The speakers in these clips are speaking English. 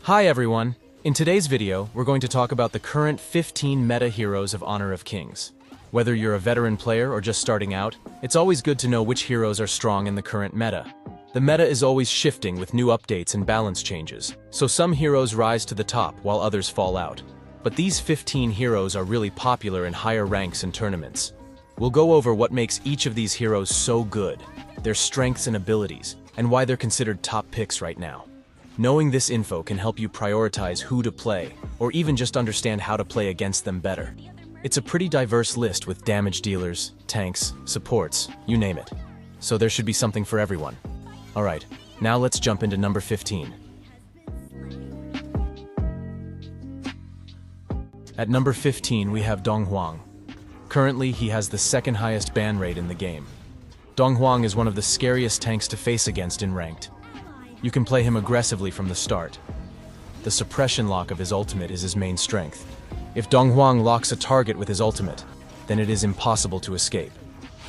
Hi everyone! In today's video, we're going to talk about the current 15 meta heroes of Honor of Kings. Whether you're a veteran player or just starting out, it's always good to know which heroes are strong in the current meta. The meta is always shifting with new updates and balance changes, so some heroes rise to the top while others fall out. But these 15 heroes are really popular in higher ranks and tournaments. We'll go over what makes each of these heroes so good, their strengths and abilities, and why they're considered top picks right now. Knowing this info can help you prioritize who to play, or even just understand how to play against them better. It's a pretty diverse list with damage dealers, tanks, supports, you name it. So there should be something for everyone. Alright, now let's jump into number 15. At number 15 we have Dong Huang. Currently he has the second highest ban rate in the game. Dong Huang is one of the scariest tanks to face against in ranked. You can play him aggressively from the start. The suppression lock of his ultimate is his main strength. If Dong Huang locks a target with his ultimate, then it is impossible to escape,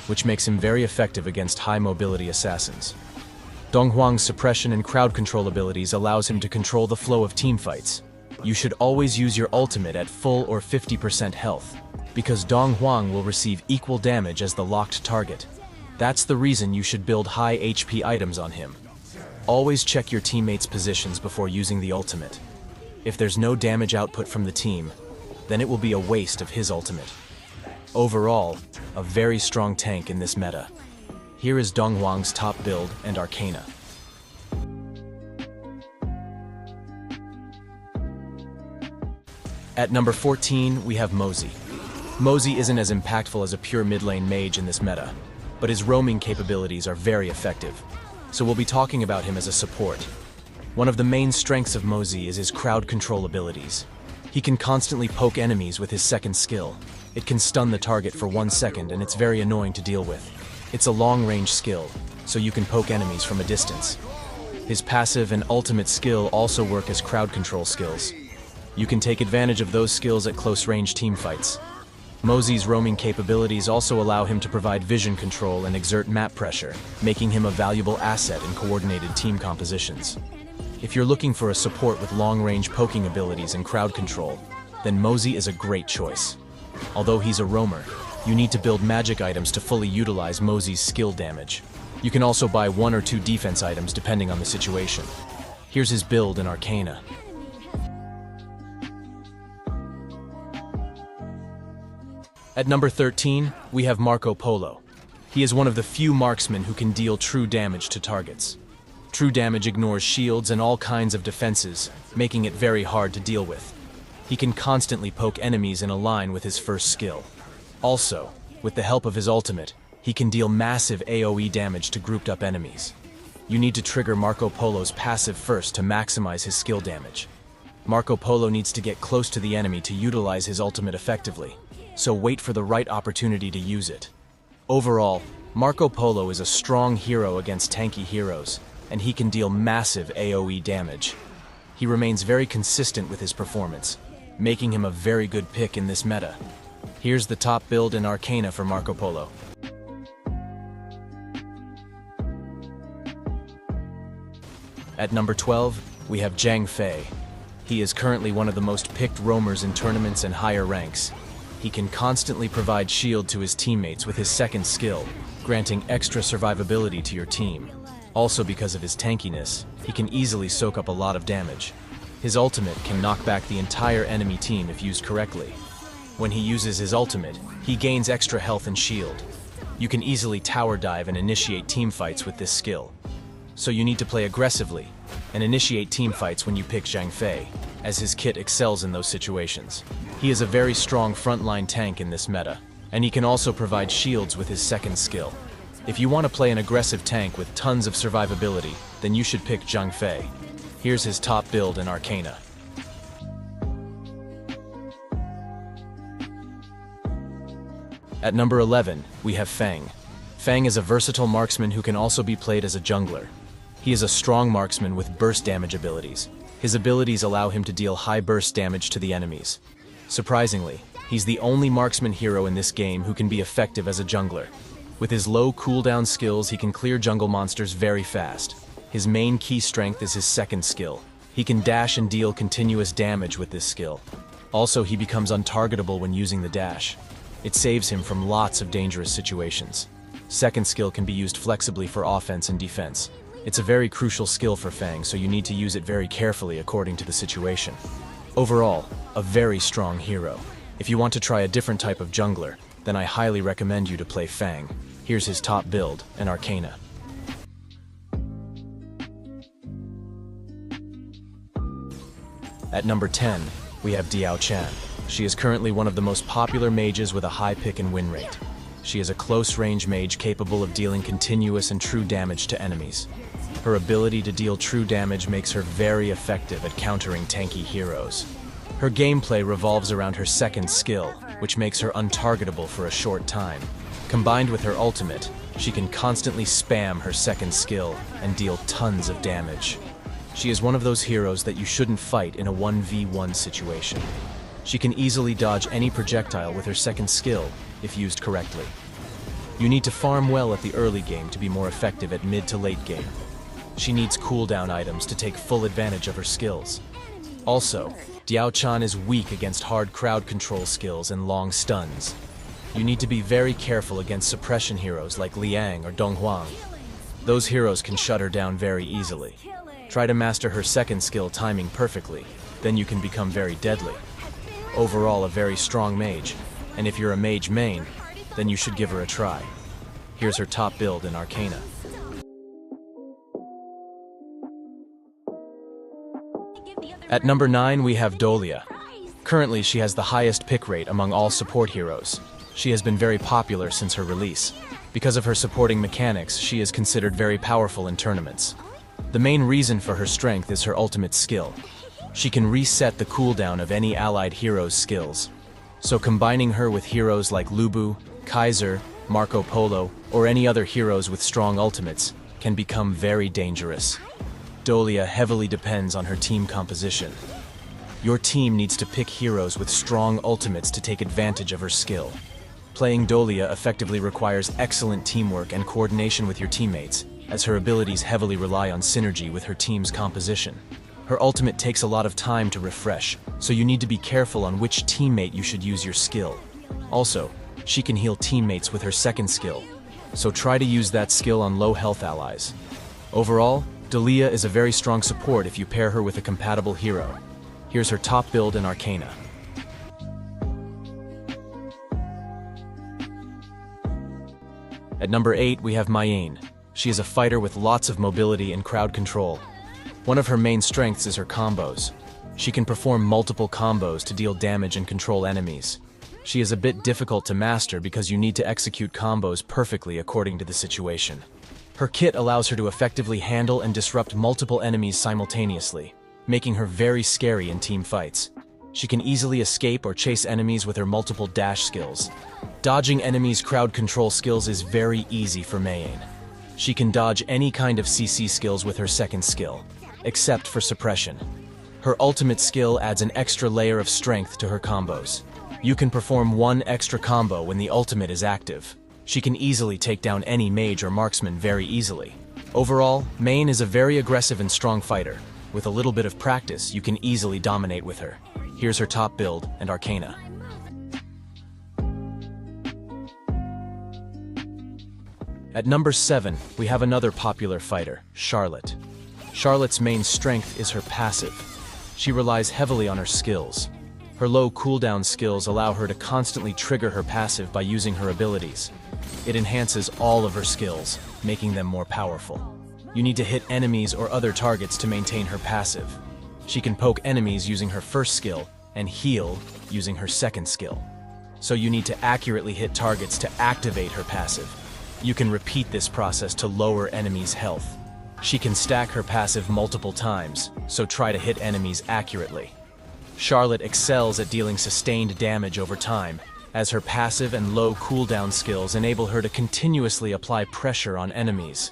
which makes him very effective against high mobility assassins. Dong Huang's suppression and crowd control abilities allows him to control the flow of teamfights. You should always use your ultimate at full or 50% health, because Dong Huang will receive equal damage as the locked target. That's the reason you should build high HP items on him. Always check your teammates' positions before using the ultimate. If there's no damage output from the team, then it will be a waste of his ultimate. Overall, a very strong tank in this meta. Here is Dong Huang's top build and Arcana. At number 14, we have Mosey. Mosey isn't as impactful as a pure mid-lane mage in this meta, but his roaming capabilities are very effective. So we'll be talking about him as a support. One of the main strengths of Mosey is his crowd control abilities. He can constantly poke enemies with his second skill. It can stun the target for 1 second and it's very annoying to deal with. It's a long-range skill, so you can poke enemies from a distance. His passive and ultimate skill also work as crowd control skills. You can take advantage of those skills at close-range teamfights. Mosey's roaming capabilities also allow him to provide vision control and exert map pressure, making him a valuable asset in coordinated team compositions. If you're looking for a support with long-range poking abilities and crowd control, then Mosey is a great choice. Although he's a roamer, you need to build magic items to fully utilize Mosey's skill damage. You can also buy 1 or 2 defense items depending on the situation. Here's his build in Arcana. At number 13, we have Marco Polo. He is one of the few marksmen who can deal true damage to targets. True damage ignores shields and all kinds of defenses, making it very hard to deal with. He can constantly poke enemies in a line with his first skill. Also, with the help of his ultimate, he can deal massive AoE damage to grouped up enemies. You need to trigger Marco Polo's passive first to maximize his skill damage. Marco Polo needs to get close to the enemy to utilize his ultimate effectively, so wait for the right opportunity to use it. Overall, Marco Polo is a strong hero against tanky heroes, and he can deal massive AoE damage. He remains very consistent with his performance, making him a very good pick in this meta. Here's the top build in Arcana for Marco Polo. At number 12, we have Zhang Fei. He is currently one of the most picked roamers in tournaments and higher ranks. He can constantly provide shield to his teammates with his second skill, granting extra survivability to your team. Also because of his tankiness, he can easily soak up a lot of damage. His ultimate can knock back the entire enemy team if used correctly. When he uses his ultimate, he gains extra health and shield. You can easily tower dive and initiate teamfights with this skill. So you need to play aggressively and initiate teamfights when you pick Zhang Fei, as his kit excels in those situations. He is a very strong frontline tank in this meta, and he can also provide shields with his second skill. If you want to play an aggressive tank with tons of survivability, then you should pick Zhang Fei. Here's his top build in Arcana. At number 11, we have Fang. Fang is a versatile marksman who can also be played as a jungler. He is a strong marksman with burst damage abilities. His abilities allow him to deal high burst damage to the enemies. Surprisingly, he's the only marksman hero in this game who can be effective as a jungler. With his low cooldown skills, he can clear jungle monsters very fast. His main key strength is his second skill. He can dash and deal continuous damage with this skill. Also, he becomes untargetable when using the dash. It saves him from lots of dangerous situations. Second skill can be used flexibly for offense and defense. It's a very crucial skill for Fang, so you need to use it very carefully according to the situation. Overall, a very strong hero. If you want to try a different type of jungler, then I highly recommend you to play Fang. Here's his top build and Arcana. At number 10, we have Diao Chan. She is currently one of the most popular mages with a high pick and win rate. She is a close-range mage capable of dealing continuous and true damage to enemies. Her ability to deal true damage makes her very effective at countering tanky heroes. Her gameplay revolves around her second skill, which makes her untargetable for a short time. Combined with her ultimate, she can constantly spam her second skill and deal tons of damage. She is one of those heroes that you shouldn't fight in a 1v1 situation. She can easily dodge any projectile with her second skill, if used correctly. You need to farm well at the early game to be more effective at mid to late game. She needs cooldown items to take full advantage of her skills. Also, Diao Chan is weak against hard crowd control skills and long stuns. You need to be very careful against suppression heroes like Liang or Dong Huang. Those heroes can shut her down very easily. Try to master her second skill timing perfectly, then you can become very deadly. Overall, a very strong mage, and if you're a mage main, then you should give her a try. Here's her top build in Arcana. At number 9, we have Dolia. Currently, she has the highest pick rate among all support heroes. She has been very popular since her release. Because of her supporting mechanics, she is considered very powerful in tournaments. The main reason for her strength is her ultimate skill. She can reset the cooldown of any allied hero's skills. So combining her with heroes like Lubu, Kaiser, Marco Polo, or any other heroes with strong ultimates can become very dangerous. Dolia heavily depends on her team composition. Your team needs to pick heroes with strong ultimates to take advantage of her skill. Playing Dolia effectively requires excellent teamwork and coordination with your teammates, as her abilities heavily rely on synergy with her team's composition. Her ultimate takes a lot of time to refresh, so you need to be careful on which teammate you should use your skill. Also, she can heal teammates with her second skill, so try to use that skill on low health allies. Overall, Dolia is a very strong support if you pair her with a compatible hero. Here's her top build in Arcana. At number 8, we have Mayane. She is a fighter with lots of mobility and crowd control. One of her main strengths is her combos. She can perform multiple combos to deal damage and control enemies. She is a bit difficult to master because you need to execute combos perfectly according to the situation. Her kit allows her to effectively handle and disrupt multiple enemies simultaneously, making her very scary in team fights. She can easily escape or chase enemies with her multiple dash skills. Dodging enemies' crowd control skills is very easy for Mayane. She can dodge any kind of CC skills with her second skill, except for suppression. Her ultimate skill adds an extra layer of strength to her combos. You can perform one extra combo when the ultimate is active. She can easily take down any mage or marksman very easily. Overall, Mayane is a very aggressive and strong fighter. With a little bit of practice, you can easily dominate with her. Here's her top build and Arcana. At number 7, we have another popular fighter, Charlotte. Charlotte's main strength is her passive. She relies heavily on her skills. Her low cooldown skills allow her to constantly trigger her passive by using her abilities. It enhances all of her skills, making them more powerful. You need to hit enemies or other targets to maintain her passive. She can poke enemies using her first skill and heal using her second skill. So you need to accurately hit targets to activate her passive. You can repeat this process to lower enemies' health. She can stack her passive multiple times, so try to hit enemies accurately. Charlotte excels at dealing sustained damage over time, as her passive and low cooldown skills enable her to continuously apply pressure on enemies.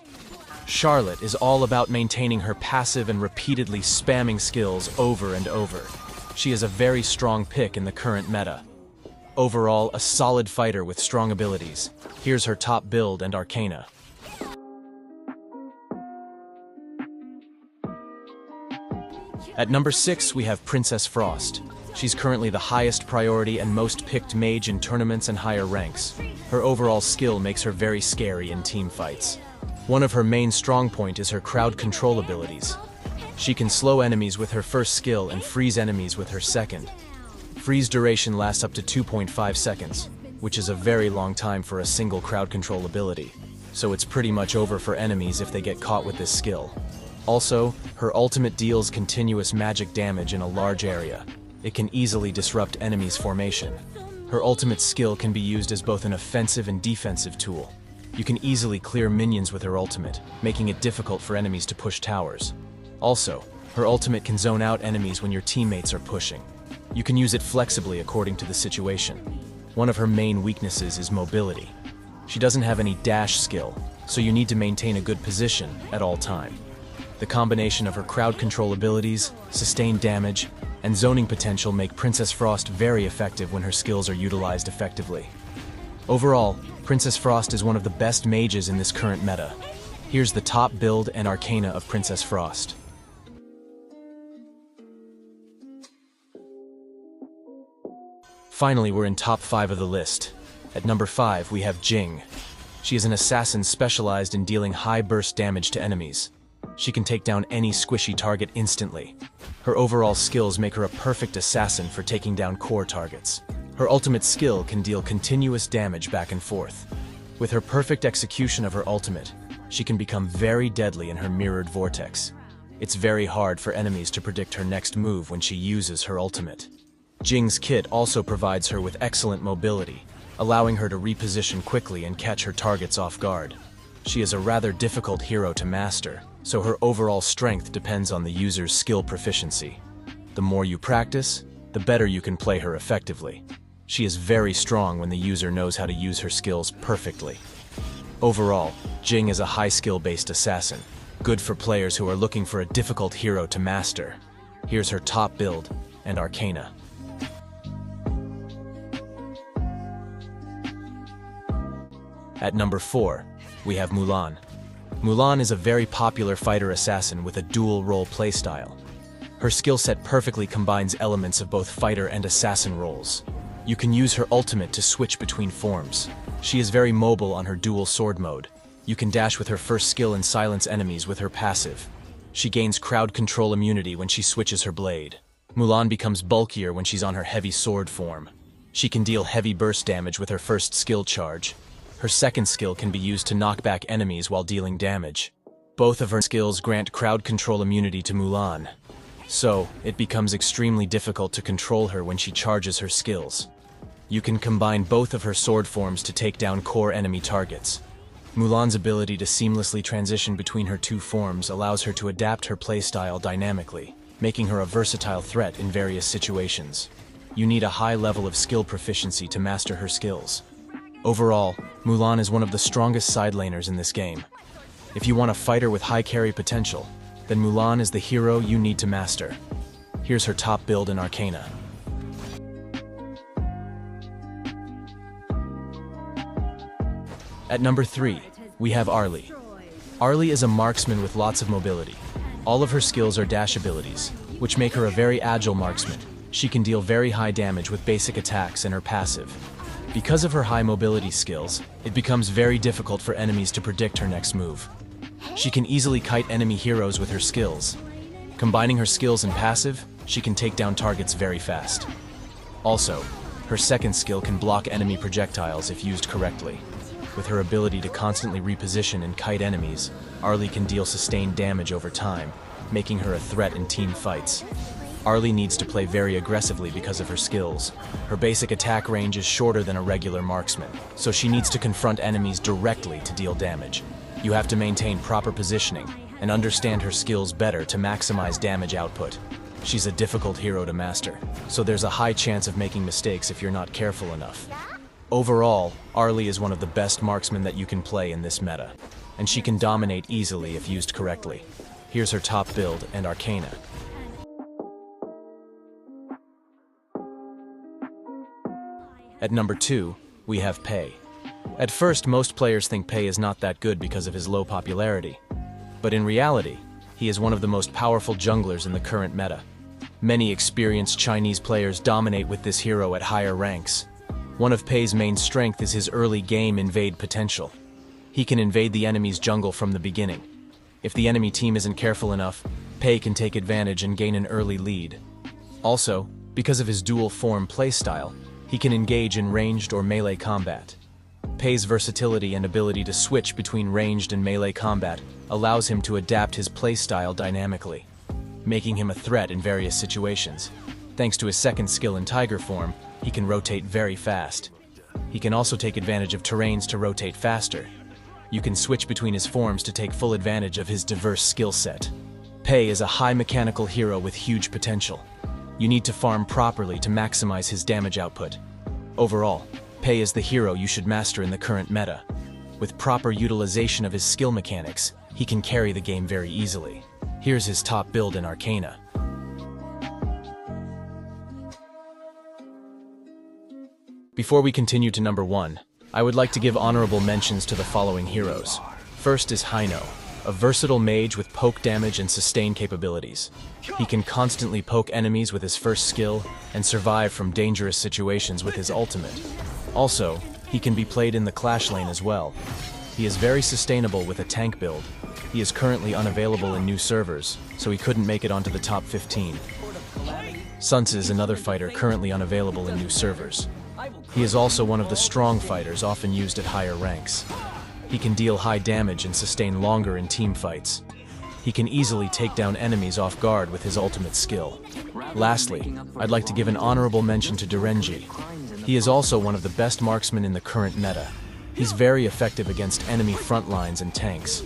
Charlotte is all about maintaining her passive and repeatedly spamming skills over and over. She is a very strong pick in the current meta. Overall, a solid fighter with strong abilities. Here's her top build and Arcana. At number 6, we have Princess Frost. She's currently the highest priority and most picked mage in tournaments and higher ranks. Her overall skill makes her very scary in team fights. One of her main strong point is her crowd control abilities. She can slow enemies with her first skill and freeze enemies with her second. Freeze duration lasts up to 2.5 seconds, which is a very long time for a single crowd control ability, so it's pretty much over for enemies if they get caught with this skill. Also, her ultimate deals continuous magic damage in a large area. It can easily disrupt enemies' formation. Her ultimate skill can be used as both an offensive and defensive tool. You can easily clear minions with her ultimate, making it difficult for enemies to push towers. Also, her ultimate can zone out enemies when your teammates are pushing. You can use it flexibly according to the situation. One of her main weaknesses is mobility. She doesn't have any dash skill, so you need to maintain a good position at all time. The combination of her crowd control abilities, sustained damage, and zoning potential make Princess Frost very effective when her skills are utilized effectively. Overall, Princess Frost is one of the best mages in this current meta. Here's the top build and arcana of Princess Frost. Finally, we're in top 5 of the list. At number 5, we have Jing. She is an assassin specialized in dealing high burst damage to enemies. She can take down any squishy target instantly. Her overall skills make her a perfect assassin for taking down core targets. Her ultimate skill can deal continuous damage back and forth. With her perfect execution of her ultimate, she can become very deadly in her mirrored vortex. It's very hard for enemies to predict her next move when she uses her ultimate. Jing's kit also provides her with excellent mobility, allowing her to reposition quickly and catch her targets off guard. She is a rather difficult hero to master, so her overall strength depends on the user's skill proficiency. The more you practice, the better you can play her effectively. She is very strong when the user knows how to use her skills perfectly. Overall, Jing is a high skill-based assassin, good for players who are looking for a difficult hero to master. Here's her top build and arcana. At number 4, we have Mulan. Mulan is a very popular fighter assassin with a dual role playstyle. Her skill set perfectly combines elements of both fighter and assassin roles. You can use her ultimate to switch between forms. She is very mobile on her dual sword mode. You can dash with her first skill and silence enemies with her passive. She gains crowd control immunity when she switches her blade. Mulan becomes bulkier when she's on her heavy sword form. She can deal heavy burst damage with her first skill charge. Her second skill can be used to knock back enemies while dealing damage. Both of her skills grant crowd control immunity to Mulan, so it becomes extremely difficult to control her when she charges her skills. You can combine both of her sword forms to take down core enemy targets. Mulan's ability to seamlessly transition between her two forms allows her to adapt her playstyle dynamically, making her a versatile threat in various situations. You need a high level of skill proficiency to master her skills. Overall, Mulan is one of the strongest side laners in this game. If you want a fighter with high carry potential, then Mulan is the hero you need to master. Here's her top build and arcana. At number 3, we have Arlie. Arlie is a marksman with lots of mobility. All of her skills are dash abilities, which make her a very agile marksman. She can deal very high damage with basic attacks and her passive. Because of her high mobility skills, it becomes very difficult for enemies to predict her next move. She can easily kite enemy heroes with her skills. Combining her skills and passive, she can take down targets very fast. Also, her second skill can block enemy projectiles if used correctly. With her ability to constantly reposition and kite enemies, Arlie can deal sustained damage over time, making her a threat in team fights. Arlie needs to play very aggressively because of her skills. Her basic attack range is shorter than a regular marksman, so she needs to confront enemies directly to deal damage. You have to maintain proper positioning and understand her skills better to maximize damage output. She's a difficult hero to master, so there's a high chance of making mistakes if you're not careful enough. Overall, Arlie is one of the best marksmen that you can play in this meta, and she can dominate easily if used correctly. Here's her top build and arcana. At number 2, we have Pei. At first, most players think Pei is not that good because of his low popularity. But in reality, He is one of the most powerful junglers in the current meta. Many experienced Chinese players dominate with this hero at higher ranks. One of Pei's main strength is his early game invade potential. He can invade the enemy's jungle from the beginning. If the enemy team isn't careful enough, Pei can take advantage and gain an early lead. Also, because of his dual form playstyle, he can engage in ranged or melee combat. Pei's versatility and ability to switch between ranged and melee combat allows him to adapt his playstyle dynamically, making him a threat in various situations. Thanks to his second skill in Tiger form, he can rotate very fast. He can also take advantage of terrains to rotate faster. You can switch between his forms to take full advantage of his diverse skill set. Pei is a high mechanical hero with huge potential. You need to farm properly to maximize his damage output. Overall, Pei is the hero you should master in the current meta. With proper utilization of his skill mechanics, he can carry the game very easily. Here's his top build in Arcana. Before we continue to number 1, I would like to give honorable mentions to the following heroes. First is Hino, a versatile mage with poke damage and sustain capabilities. He can constantly poke enemies with his first skill and survive from dangerous situations with his ultimate. Also, he can be played in the clash lane as well. He is very sustainable with a tank build. He is currently unavailable in new servers, so he couldn't make it onto the top 15. Sunz is another fighter currently unavailable in new servers. He is also one of the strong fighters often used at higher ranks. He can deal high damage and sustain longer in team fights. He can easily take down enemies off guard with his ultimate skill. Lastly, I'd like to give an honorable mention to Durenji. He is also one of the best marksmen in the current meta. He's very effective against enemy front lines and tanks.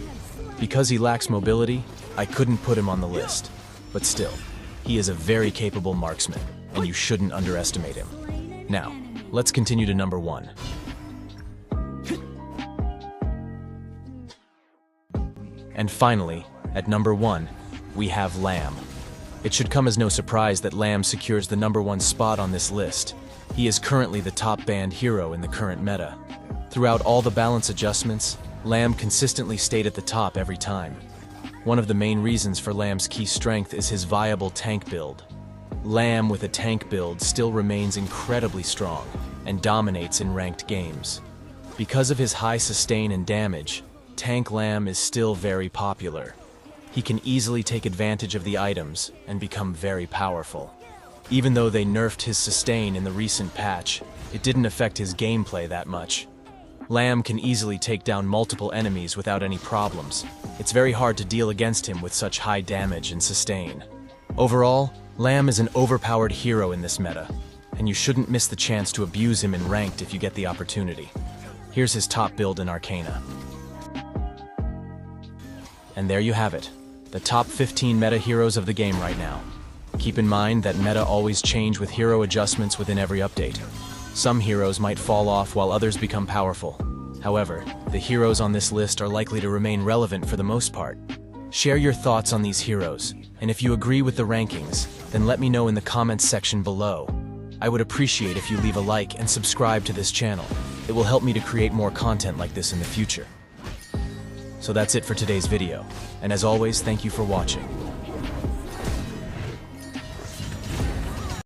Because he lacks mobility, I couldn't put him on the list. But still, he is a very capable marksman, and you shouldn't underestimate him. Now, let's continue to number 1. And finally, at number 1, we have Lamb. It should come as no surprise that Lamb secures the number 1 spot on this list. He is currently the top banned hero in the current meta. Throughout all the balance adjustments, Lamb consistently stayed at the top every time. One of the main reasons for Lamb's key strength is his viable tank build. Lamb with a tank build still remains incredibly strong and dominates in ranked games. Because of his high sustain and damage, Tank Lamb is still very popular. He can easily take advantage of the items and become very powerful. Even though they nerfed his sustain in the recent patch, it didn't affect his gameplay that much. Lamb can easily take down multiple enemies without any problems. It's very hard to deal against him with such high damage and sustain. Overall, Lamb is an overpowered hero in this meta, and you shouldn't miss the chance to abuse him in ranked if you get the opportunity. Here's his top build in Arcana. And there you have it, the top 15 meta heroes of the game right now. Keep in mind that meta always change with hero adjustments within every update. Some heroes might fall off while others become powerful. However, the heroes on this list are likely to remain relevant for the most part. Share your thoughts on these heroes, and if you agree with the rankings, then let me know in the comments section below. I would appreciate if you leave a like and subscribe to this channel. It will help me to create more content like this in the future. So that's it for today's video, and as always, thank you for watching.